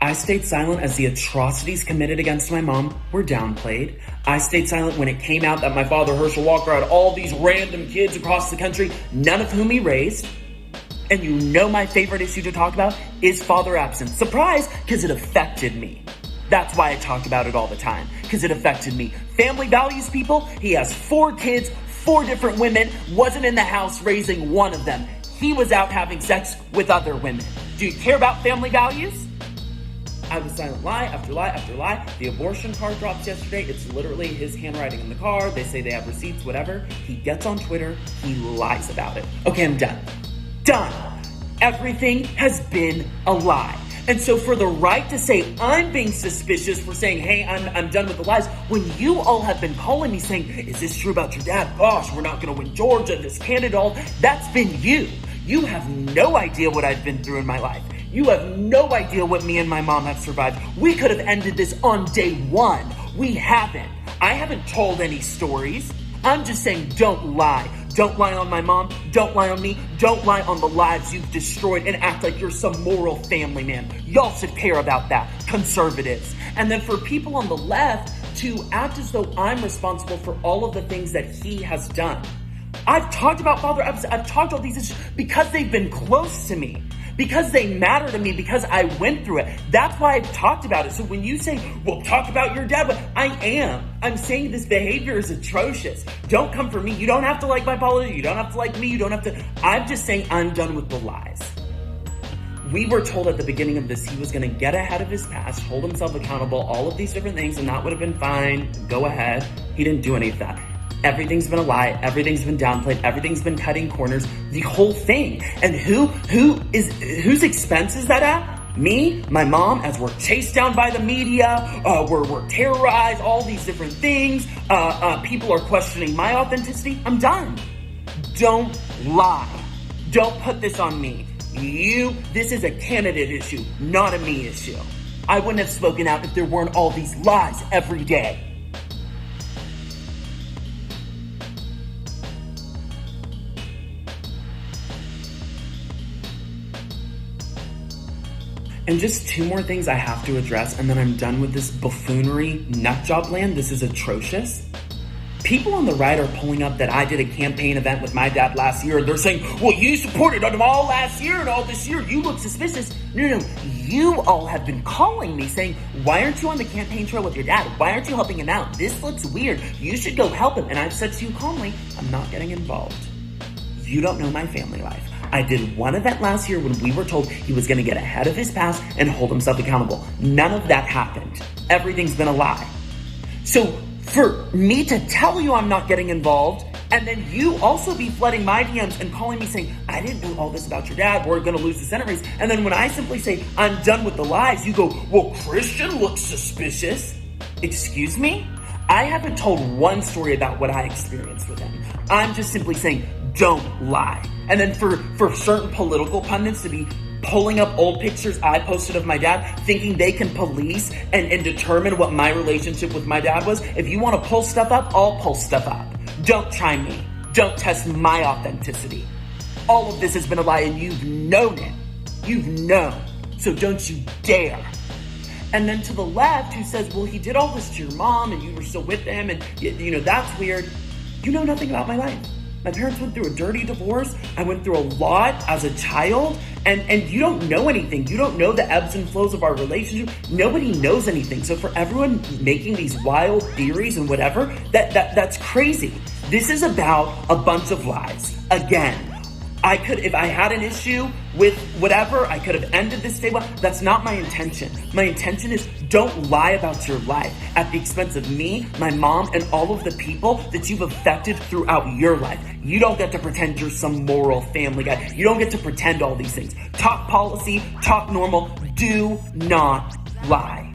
I stayed silent as the atrocities committed against my mom were downplayed. I stayed silent when it came out that my father, Herschel Walker, had all these random kids across the country, none of whom he raised. And you know my favorite issue to talk about is father absence. Surprise, because it affected me. That's why I talk about it all the time, because it affected me. Family values, people. He has 4 kids, 4 different women, wasn't in the house raising one of them. He was out having sex with other women. Do you care about family values? I was silent lie after lie after lie. The abortion card drops yesterday. It's literally his handwriting in the car. They say they have receipts, whatever. He gets on Twitter. He lies about it. Okay, I'm done. Done. Everything has been a lie. And so for the right to say I'm being suspicious for saying, hey, I'm done with the lies, when you all have been calling me saying, is this true about your dad? Gosh, we're not going to win Georgia, this candidate, all. That's been you. You have no idea what I've been through in my life. You have no idea what me and my mom have survived. We could have ended this on day 1. We haven't. I haven't told any stories. I'm just saying don't lie. Don't lie on my mom. Don't lie on me. Don't lie on the lives you've destroyed and act like you're some moral family man. Y'all should care about that, conservatives. And then for people on the left to act as though I'm responsible for all of the things that he has done. I've talked about father absence. I've talked about these issues because they've been close to me. Because they matter to me, because I went through it. That's why I've talked about it. So when you say, well, talk about your dad, but I am. I'm saying this behavior is atrocious. Don't come for me. You don't have to like my politics. You don't have to like me. You don't have to. I'm just saying I'm done with the lies. We were told at the beginning of this he was going to get ahead of his past, hold himself accountable, all of these different things, and that would have been fine. Go ahead. He didn't do any of that. Everything's been a lie. Everything's been downplayed. Everything's been cutting corners. The whole thing. And whose expense is that at? Me, my mom, as we're chased down by the media, we're terrorized, all these different things. People are questioning my authenticity. I'm done. Don't lie. Don't put this on me. This is a candidate issue, not a me issue. I wouldn't have spoken out if there weren't all these lies every day. And just 2 more things I have to address, and then I'm done with this buffoonery nutjob land. This is atrocious. People on the right are pulling up that I did a campaign event with my dad last year, and they're saying, well, you supported them all last year and all this year. You look suspicious. No. You all have been calling me saying, why aren't you on the campaign trail with your dad? Why aren't you helping him out? This looks weird. You should go help him. And I've said to you calmly, I'm not getting involved. You don't know my family life. I did one event last year when we were told he was going to get ahead of his past and hold himself accountable. None of that happened. Everything's been a lie. So for me to tell you I'm not getting involved, and then you also be flooding my DMs and calling me saying, I didn't know all this about your dad, we're going to lose the Senate race. And then when I simply say, I'm done with the lies, you go, well, Christian looks suspicious. Excuse me? I haven't told one story about what I experienced with him. I'm just simply saying, don't lie. And then for certain political pundits to be pulling up old pictures I posted of my dad, thinking they can police and determine what my relationship with my dad was. If you want to pull stuff up, I'll pull stuff up. Don't try me. Don't test my authenticity. All of this has been a lie and you've known it. You've known. So don't you dare. And then to the left who says, well, he did all this to your mom and you were still with them and, that's weird. You know nothing about my life. My parents went through a dirty divorce. I went through a lot as a child, and you don't know anything. You don't know the ebbs and flows of our relationship. Nobody knows anything. So for everyone making these wild theories and whatever, that's crazy. This is about a bunch of lies. Again, if I had an issue with whatever, I could have ended this day. That's not my intention. My intention is don't lie about your life at the expense of me, my mom, and all of the people that you've affected throughout your life. You don't get to pretend you're some moral family guy. You don't get to pretend all these things. Talk policy, talk normal. Do not lie.